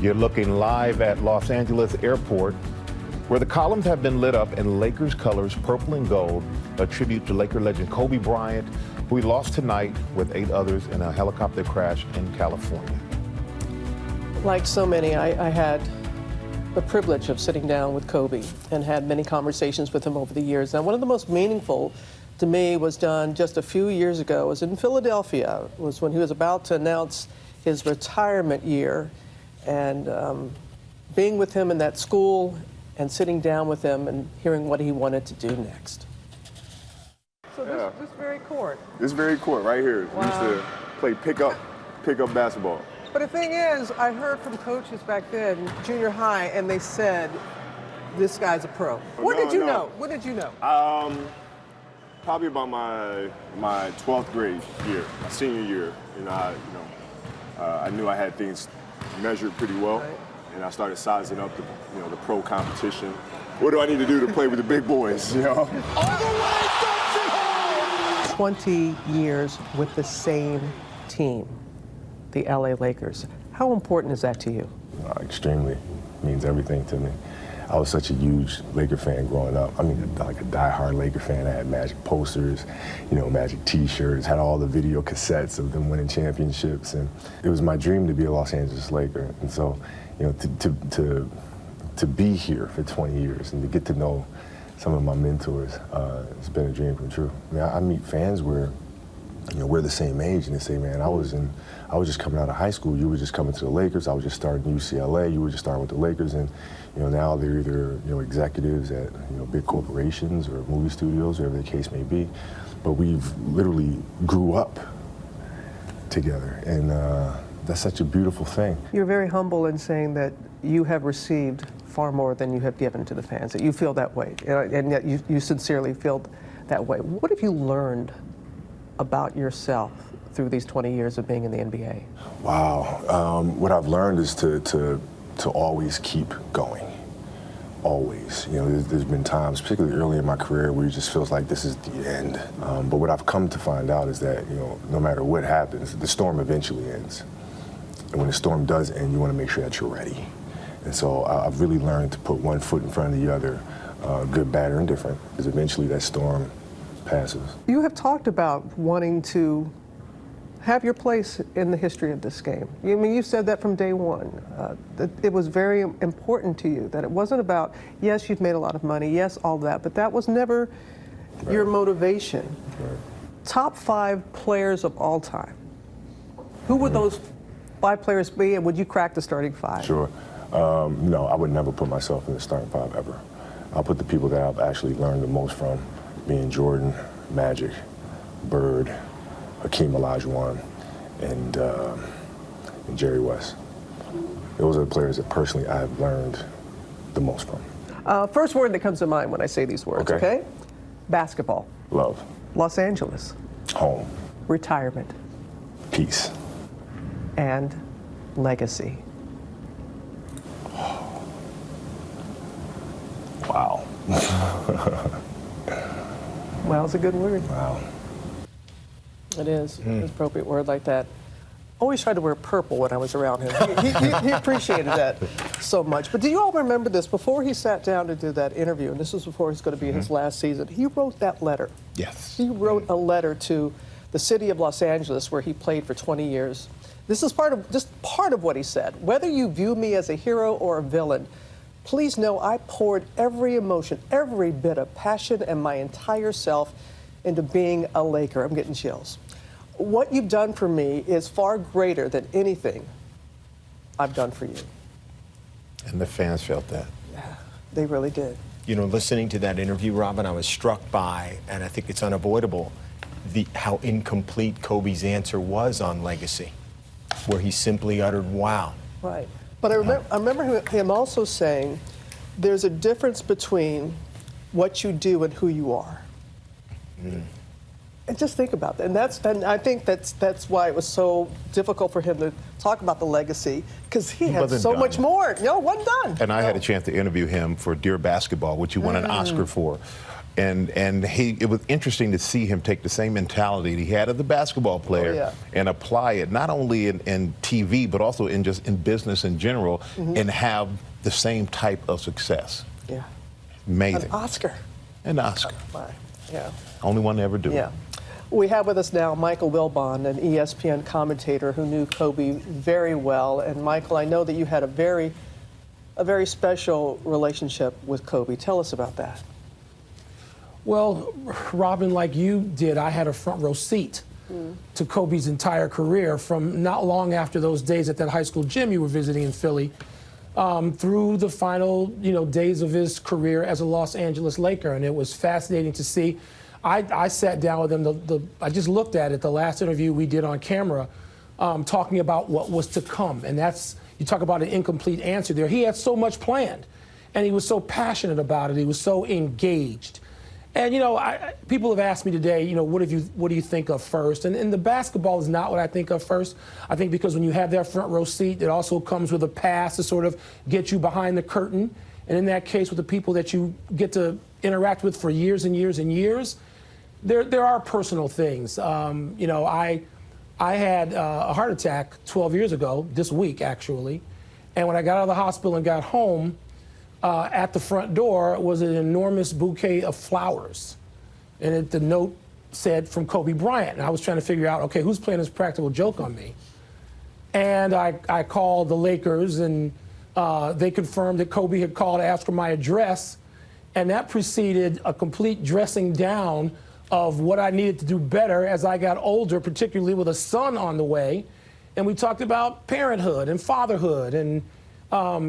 You're looking live at Los Angeles Airport, where the columns have been lit up in Lakers colors, purple and gold, a tribute to Laker legend Kobe Bryant, who we lost tonight with 8 others in a helicopter crash in California. Like so many, I had the privilege of sitting down with Kobe and had many conversations with him over the years. And one of the most meaningful to me was done just a few years ago. It was in Philadelphia. It was when he was about to announce his retirement year, and being with him in that school and sitting down with him and hearing what he wanted to do next. So this very court. This very court right here. Wow. We used to play pickup basketball. But the thing is, I heard from coaches back then, junior high, and they said, this guy's a pro. What did you know? What did you know? Probably about my 12th grade year, my senior year. I knew I had things measured pretty well, right. And I started sizing up the pro competition. What do I need to do to play with the big boys? You know. All the way, 20 years with the same team, the LA Lakers. How important is that to you? Extremely. It means everything to me. I was such a huge Laker fan growing up. I mean, like a diehard Laker fan. I had Magic posters, Magic T-shirts, had all the video cassettes of them winning championships, and it was my dream to be a Los Angeles Laker. And so, to be here for 20 years and to get to know some of my mentors, it's been a dream come true. I mean, I meet fans where, we're the same age, and they say, man, I was just coming out of high school. You were just coming to the Lakers. I was just starting UCLA. You were just starting with the Lakers, and now they're either executives at big corporations or movie studios, whatever the case may be. But we've literally grew up together, and that's such a beautiful thing. You're very humble in saying that you have received far more than you have given to the fans. That you feel that way, and yet you sincerely feel that way. What have you learned about yourself through these 20 years of being in the NBA? Wow. What I've learned is to always keep going. Always. There's been times, particularly early in my career, where it just feels like this is the end. But what I've come to find out is that, no matter what happens, the storm eventually ends. And when the storm does end, you want to make sure that you're ready. And so I've really learned to put one foot in front of the other, good, bad, or indifferent, because eventually that storm passes. You have talked about wanting to have your place in the history of this game. You said that from day one. That it was very important to you, that it wasn't about, yes, you've made a lot of money, yes, all that, but that was never your motivation. Right. Top 5 players of all time. Who would those 5 players be, and would you crack the starting 5? Sure. No, I would never put myself in the starting 5 ever. I'll put the people that I've actually learned the most from, being Jordan, Magic, Bird, Hakeem Olajuwon, and Jerry West. Those are the players that personally I've learned the most from. First word that comes to mind when I say these words, okay? Basketball. Love. Los Angeles. Home. Retirement. Peace. And legacy. Wow. Well, it's a good word. Wow. It is. It's an appropriate word like that. Always tried to wear purple when I was around him. He appreciated that so much. But do you all remember this? Before he sat down to do that interview, and this was before it's going to be his last season, he wrote that letter. Yes. He wrote a letter to the city of Los Angeles, where he played for 20 years. This is part of what he said. Whether you view me as a hero or a villain, please know I poured every emotion, every bit of passion, and my entire self into being a Laker. I'm getting chills. What you've done for me is far greater than anything I've done for you. And the fans felt that. Yeah, they really did. Listening to that interview, Robin, I was struck by, and I think it's unavoidable, how incomplete Kobe's answer was on legacy, where he simply uttered, wow. Right. But I remember him also saying, there's a difference between what you do and who you are. And just think about that. And I think that's why it was so difficult for him to talk about the legacy, because he had so much more. Wasn't done. And I had a chance to interview him for Dear Basketball, which he won an Oscar for. And it was interesting to see him take the same mentality he had as a basketball player and apply it not only in TV but also in business in general, and have the same type of success. Yeah. Amazing. An Oscar. Yeah. Only one to ever do it. Yeah. We have with us now Michael Wilbon, an ESPN commentator who knew Kobe very well. And Michael, I know that you had a very special relationship with Kobe. Tell us about that. Well, Robin, like you did, I had a front row seat to Kobe's entire career, from not long after those days at that high school gym you were visiting in Philly, through the final, days of his career as a Los Angeles Laker. And it was fascinating to see. I sat down with him. I just looked at it, the last interview we did on camera, talking about what was to come. And you talk about an incomplete answer there. He had so much planned, and he was so passionate about it. He was so engaged. And, people have asked me today, what do you think of first? And the basketball is not what I think of first. I think because when you have that front row seat, it also comes with a pass to sort of get you behind the curtain. And in that case, with the people that you get to interact with for years and years and years, there are personal things. I had a heart attack 12 years ago, this week actually. And when I got out of the hospital and got home, at the front door was an enormous bouquet of flowers. And the note said, from Kobe Bryant. And I was trying to figure out, okay, who's playing this practical joke on me? And I called the Lakers, and they confirmed that Kobe had called to ask for my address. And that preceded a complete dressing down of what I needed to do better as I got older, particularly with a son on the way. And we talked about parenthood and fatherhood and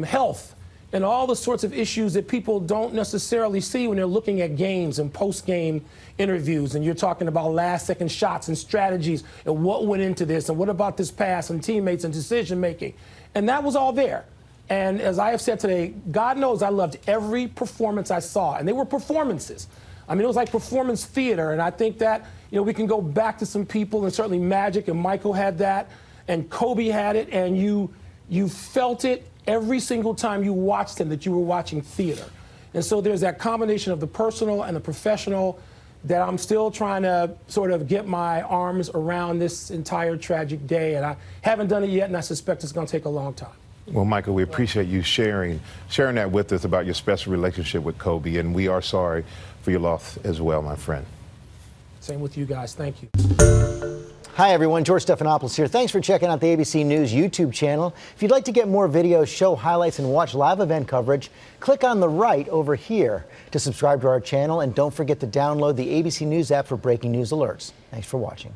health, and all the sorts of issues that people don't necessarily see when they're looking at games and post-game interviews. And you're talking about last-second shots and strategies and what went into this and what about this pass and teammates and decision-making. And that was all there. And as I have said today, God knows I loved every performance I saw. And they were performances. I mean, it was like performance theater. And I think that, we can go back to some people, and certainly Magic and Michael had that, and Kobe had it, and you felt it every single time you watched him, that you were watching theater. And so there's that combination of the personal and the professional that I'm still trying to sort of get my arms around this entire tragic day. And I haven't done it yet, and I suspect it's going to take a long time. Well, Michael, we appreciate you sharing that with us about your special relationship with Kobe, and we are sorry for your loss as well, my friend. Same with you guys. Thank you. Hi, everyone. George Stephanopoulos here. Thanks for checking out the ABC News YouTube channel. If you'd like to get more videos, show highlights, and watch live event coverage, click on the right over here to subscribe to our channel. And don't forget to download the ABC News app for breaking news alerts. Thanks for watching.